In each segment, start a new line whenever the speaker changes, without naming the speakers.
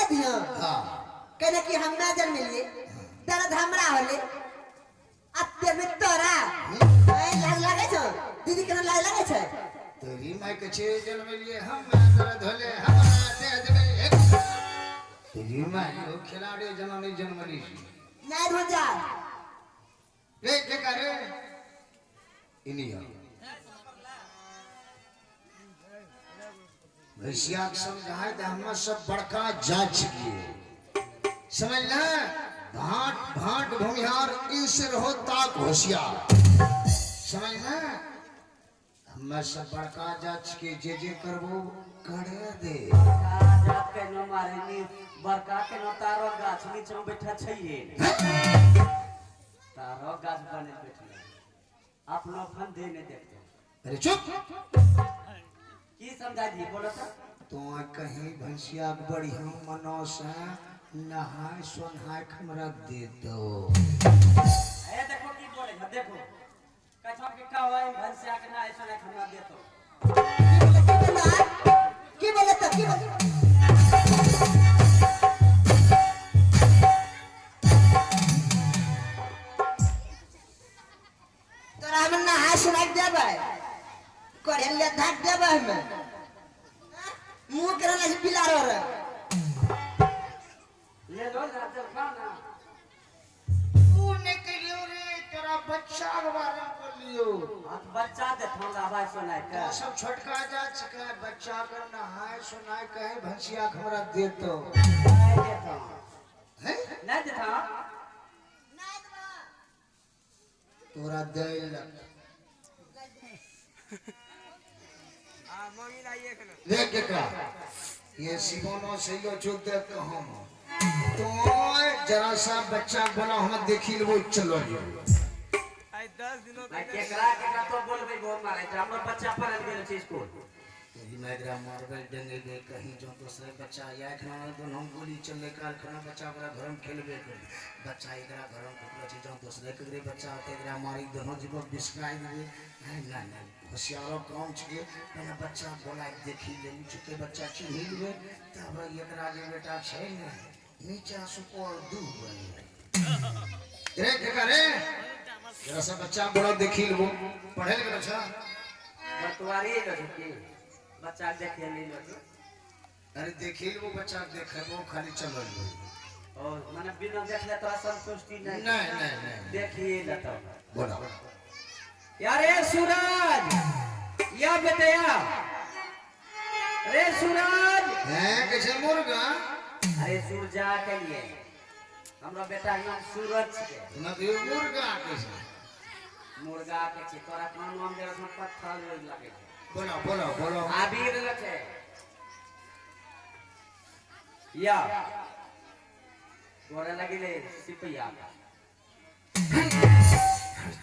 दियो
हां
कहने कि हम ना जन्म लिए दर्द हमरा होले अत्ते में तोरा लाग लागे छ दीदी के लाग लागे छ
तेरी माय के छे जन्म लिए हम दर्द होले हमरा दे देबे तेरी माय को खिलाड़ी जन्म नहीं जन्म ली
नहीं हो जा
रे के करे इनिया भैसिया समझाए तो हम सब बड़का जांच किए समझ ले भाट भाट भूमिहार ईश्वर हो ताक होशियार समझ ले हम सब बड़का जांच के जे करबो करे दे
जात के न मारेनी बड़का के न तारो गाछ नीचे में बैठा छइए तारो गाछ बने बैठले अपनो फंदे ने देखते
अरे चुप
की समझा जी बोलो
तो कहीं भैंसिया बढ़िया मनो से नहाय सोनहाय हमरा दे दो
ए देखो की बोले देखो कछा के का होय भैंसिया के ना ऐसा हमरा दे तो
की बोले तो की बोले तोरा हम नहाय सोनाय देबै करे ले धाक देबै हम मुंह करना से पिलारो रे
ले लो ना चल खाना
तू निकलियो रे तेरा बच्चा के बारे में बोल लियो
हाथ बच्चा दे हमरा आवाज सुनाई के
सब छोटका जा चका बच्चा कर नहाय सुनाय कहे भैंसिया हमरा दे तो
नहीं देता
हैं
नहीं देता
तोरा दे लग
मम्मी लाइए के
देख के का ये सिमोनो सहियो चुप दे कहम तो जरा सा बच्चा बना हम देखी लेबो चलो जो
आई 10 दिनों मैं केकरा तो बोलबे बहुत मारे हमर बच्चा पढ़ल गेल छै स्कूल
तेरी मैगरा मारबल डंगे दे कहीं जो दूसरे बच्चा या खाना दोन हम गोली चले काल खाना बच्चा बड़ा घर में खेलबे कर बच्चा एकरा घर में कुकरा छै जो दूसरे के बच्चा तेरा मारी दोनों जीव बिस्काई दे ना ना होशियारो काम छिए पहले बच्चा बोला देखी ले चुके बच्चा चिन्ह लेबे तब एकरा जे बेटा छै ने नीचा सुपोर दू रे के करे जरा सा बच्चा बड़ा देखी लेबो पढ़े ले बच्चा
बतवारी के की बच्चा देखे ले लो
अरे देखी लेबो बच्चा देखबो खाली चलो
और माने बिना देखले तो संतुष्टि नहीं
नहीं
देखिए लेता
बोला
यार ए सूरज या बेटया अरे सूरज
हैं कैसे मुर्गा
अरे सूरजा के लिए हमरा बेटा के नाम सूरज छै
ना तो मुर्गा कैसे
मुर्गा के छै तोरा कोन नाम दे रखन पत्थर लग लागे छै
बोलो
आबिर छै या गोरे लगिले सिपिया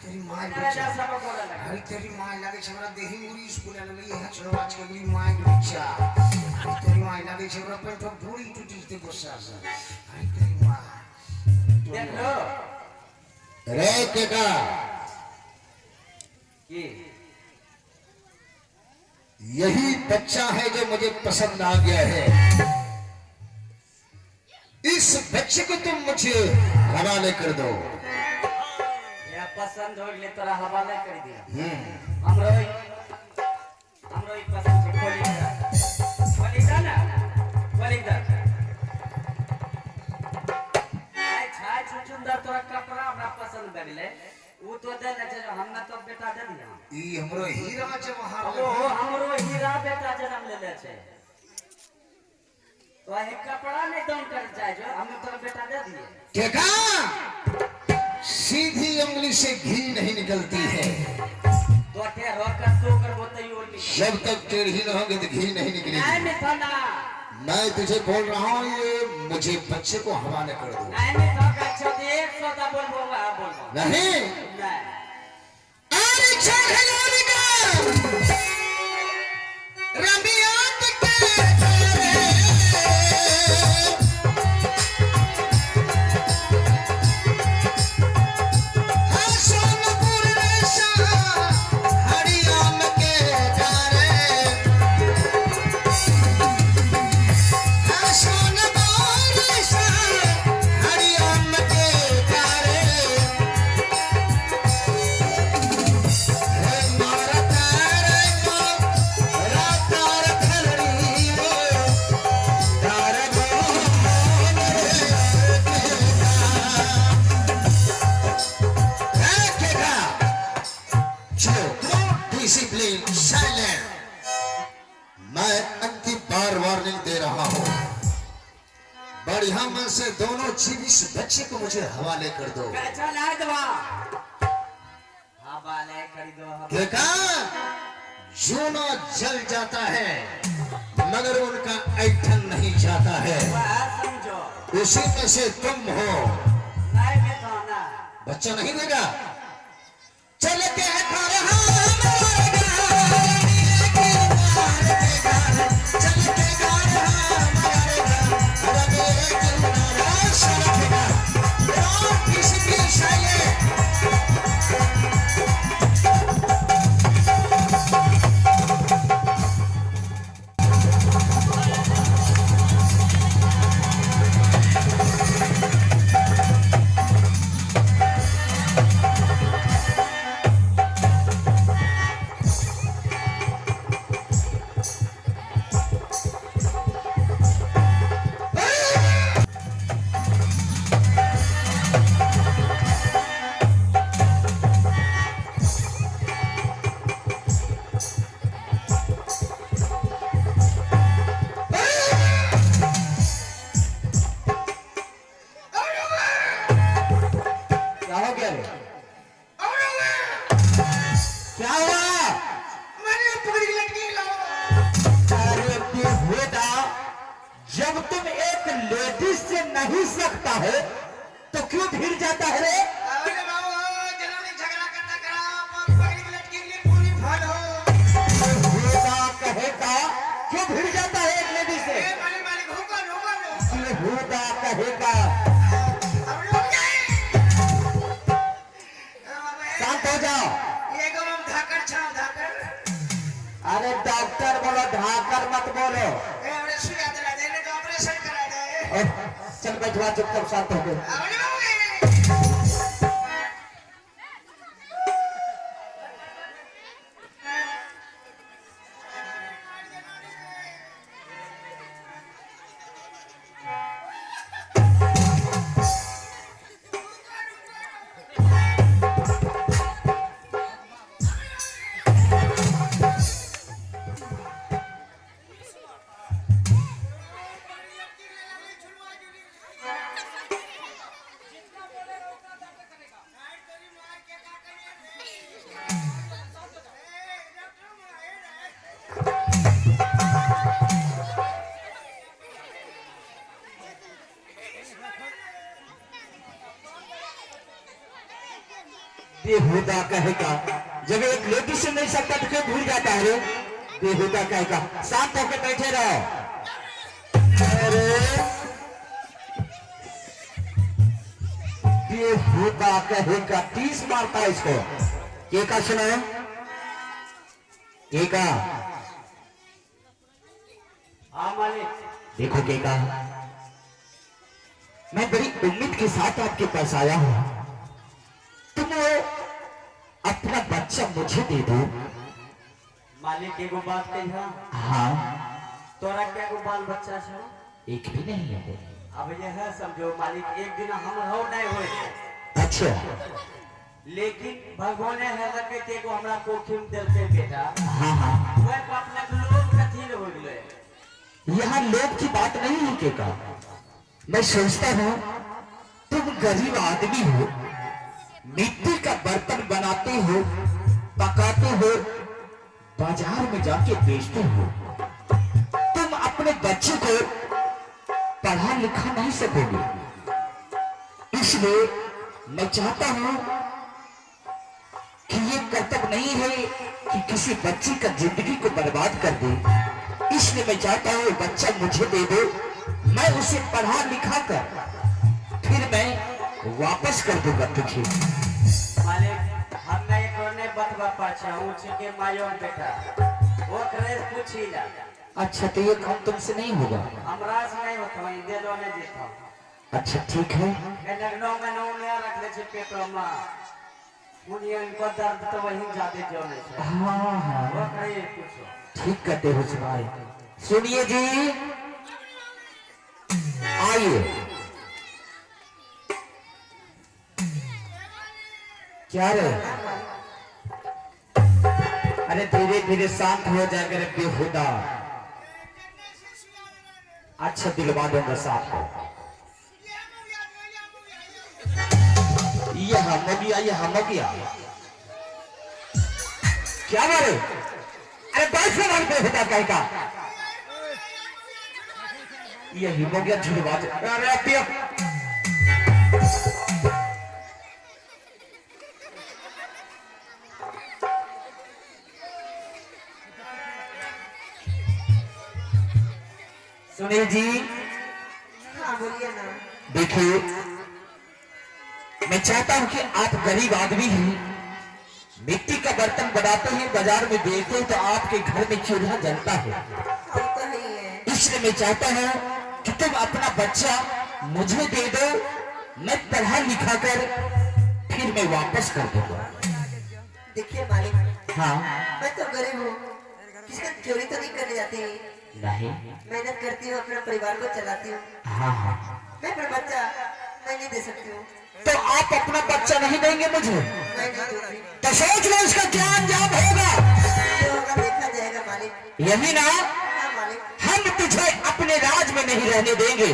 तेरी माय अरे तेरी माय लागे छै हमरा देही मुरी स्कूल लगे है छोड़ा आज के माय बच्चा तेरी माय लागे छै हमरा पेट पूरी टूटी ते गुस्सा से अरे तेरी माय
देख लो
रे केका
की
यही बच्चा है जो मुझे पसंद आ गया है इस बच्चे को तुम मुझे हवाले कर दो
पसंद हो गले तोरा हवाले कर दिया हमरो ही पसंद छै कोलीदा ना कोलीदा आई छाय सुंदर तोरा कपड़ा हमरा पसंद भए गेले उ तो दे ले छै हमरा तो बेटा दे दिया
ई हमरो हीरा छै वहां
ओ हमरो हीरा बेटा जन्म लेले छै तो एक कपड़ा नहीं दान कर जाए जो हमने तोरा बेटा दे दिए
केका सीधी उंगली से घी नहीं निकलती है
तो ते रोकर तो कर बोतई उल्टी
जब तक टेढ़ी न होगी तो घी नहीं निकलेगी
नहीं मिठाना
मैं तुझे बोल रहा हूँ ये मुझे बच्चे को हवाले कर दो
नहीं मिठा अच्छा तो एक सौदा बोल
नहीं अरे बढ़िया मन से दोनों जीव इस बच्चे को मुझे हवाले कर दो।
चल आए दवा हवाले कर दो।
देखा जूना जल जाता है मगर उनका ऐठन नहीं जाता है।
समझो
उसी में से तुम हो।
नहीं भी तो ना
बच्चा नहीं देगा। चलते हैं
जब तुम एक लेडीज से नहीं सकता है तो क्यों भिड़ जाता है रे? कहेगा क्यों भिड़ जाता है एक लेडीज से? हुदा कहेगा शांत हो जाओ। अरे डॉक्टर बोलो धाकर मत बोलो। चल बैठवा चुपचाप शांत हो गए। बेहुदा कहेगा जब एक लेडी से नहीं सकता तो क्यों भूल जाता है रे? बेहुदा कहेगा शांत होकर बैठे रहो। अरे बेहुदा कहेगा 30 मारता है इसको। केका सुनो केका।
हाँ मालिक।
देखो केका मैं बड़ी उम्मीद के साथ आपके पास आया हूं। तुम अपना बच्चा मुझे दे दो।
मालिक एगो बात कही।
हाँ
तोरा क्या गो बाल बच्चा छो?
एक भी नहीं है।
अब यह समझो मालिक एक दिन हम हो नहीं हुए।
अच्छा
लेकिन भगवान है रखे थे को हमरा कोखिम दिल पे बेटा।
हाँ हाँ
वह अपने लोग कथी हो गए।
यहाँ लोग की बात नहीं है केका। मैं सोचता हूँ तुम गरीब आदमी हो, मिट्टी का बर्तन बनाते हो, पकाते हो, बाजार में जाके बेचते हो। तुम अपने बच्चे को पढ़ा लिखा नहीं सकोगे। इसलिए मैं चाहता हूं कि ये कर्तव्य नहीं है कि किसी बच्ची का जिंदगी को बर्बाद कर दे। इसलिए मैं चाहता हूं बच्चा मुझे दे दो, मैं उसे पढ़ा लिखा कर फिर मैं वापस कर दूंगा तुझे।
मालिक हम नहीं करने बतवा पाछा हूं के मायो बेटा वो करे पूछी ला।
अच्छा तो ये काम तुमसे नहीं होगा?
हमरा से नहीं होता दे दो ने देता।
अच्छा ठीक है।
मैं लगनो में नो ने रख ले छे पेटो में मुनिया इनको दर्द तो वही ज्यादा जोने छे।
हाँ हाँ
वो करे पूछो।
ठीक कहते हो भाई। सुनिए जी आइए। क्या रे? अरे धीरे धीरे शांत हो जाएगा रे बेहुदा। अच्छा दिलवा दूंगा साहब को। ये हम हो गया, ये हम हो गया। क्या मारे? अरे बाइक से मारते होता कहीं का, ये ही हो गया झूठ बात। अरे अतिया सुनील जी,
हाँ बोलिए ना।
देखिए मैं चाहता हूं कि आप गरीब आदमी हैं, मिट्टी का बर्तन बनाते हैं, बाजार में बेचते हैं, तो आपके घर में चूल्हा जलता है।
हम तो नहीं है।
इसलिए मैं चाहता हूं कि तुम अपना बच्चा मुझे दे दो, मैं पढ़ा लिखा कर फिर मैं वापस कर दूंगा।
देखिए मालिक,
हाँ
मैं तो गरीब हूँ, किसका चोरी तो नहीं करने जाती,
नहीं,
मेहनत करती हूँ, अपने परिवार को चलाती हूँ।
हाँ हाँ,
मैं अपना बच्चा मैं नहीं दे सकती हूँ।
तो आप अपना बच्चा नहीं देंगे मुझे,
मैं नहीं दूंगी।
तो सोच लो इसका क्या अंजाम होगा।
जो होगा देखा जाएगा मालिक।
यही ना,
हाँ मालिक,
हम तुझे अपने राज में नहीं रहने देंगे,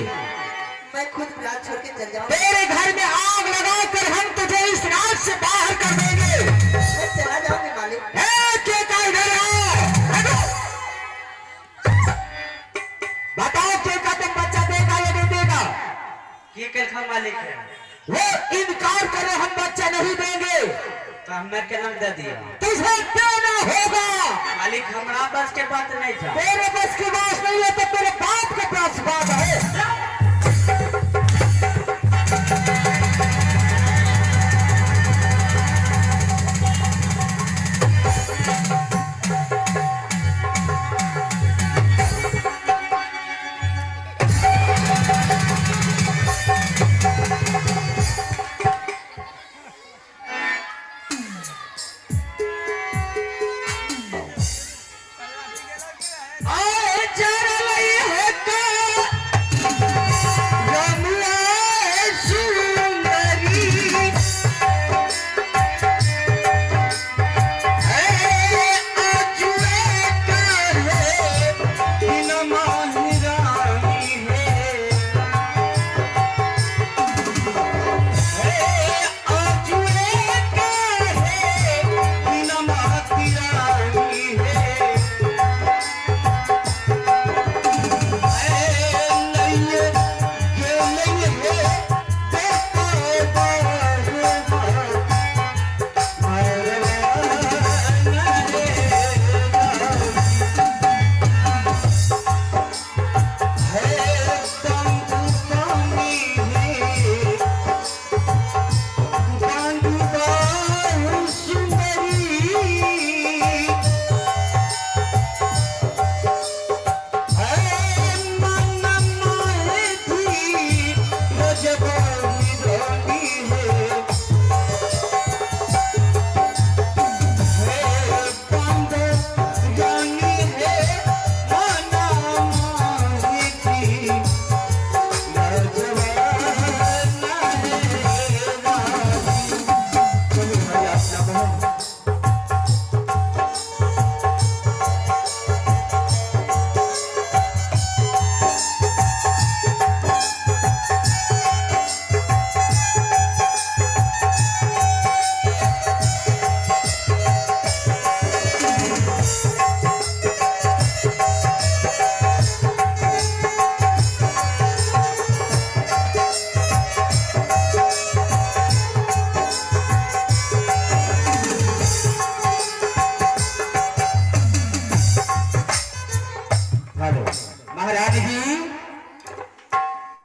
मैं खुद राज छोड़ के चल जाऊँ।
तेरे घर में आग लगाकर हम तुझे इस राज से बाहर कर देंगे।
मैं चला जाऊंगी मालिक।
बताओ क्या तुम बच्चा देगा या नहीं देगा?
ये कल मालिक है,
वो इनकार करे हम बच्चा नहीं देंगे,
तो हमें क्या नाम दे दिया।
तुझे देना होगा।
मालिक हमारा बस के बात नहीं था।
तेरे बस की बात नहीं है तो तेरे बाप के पास बात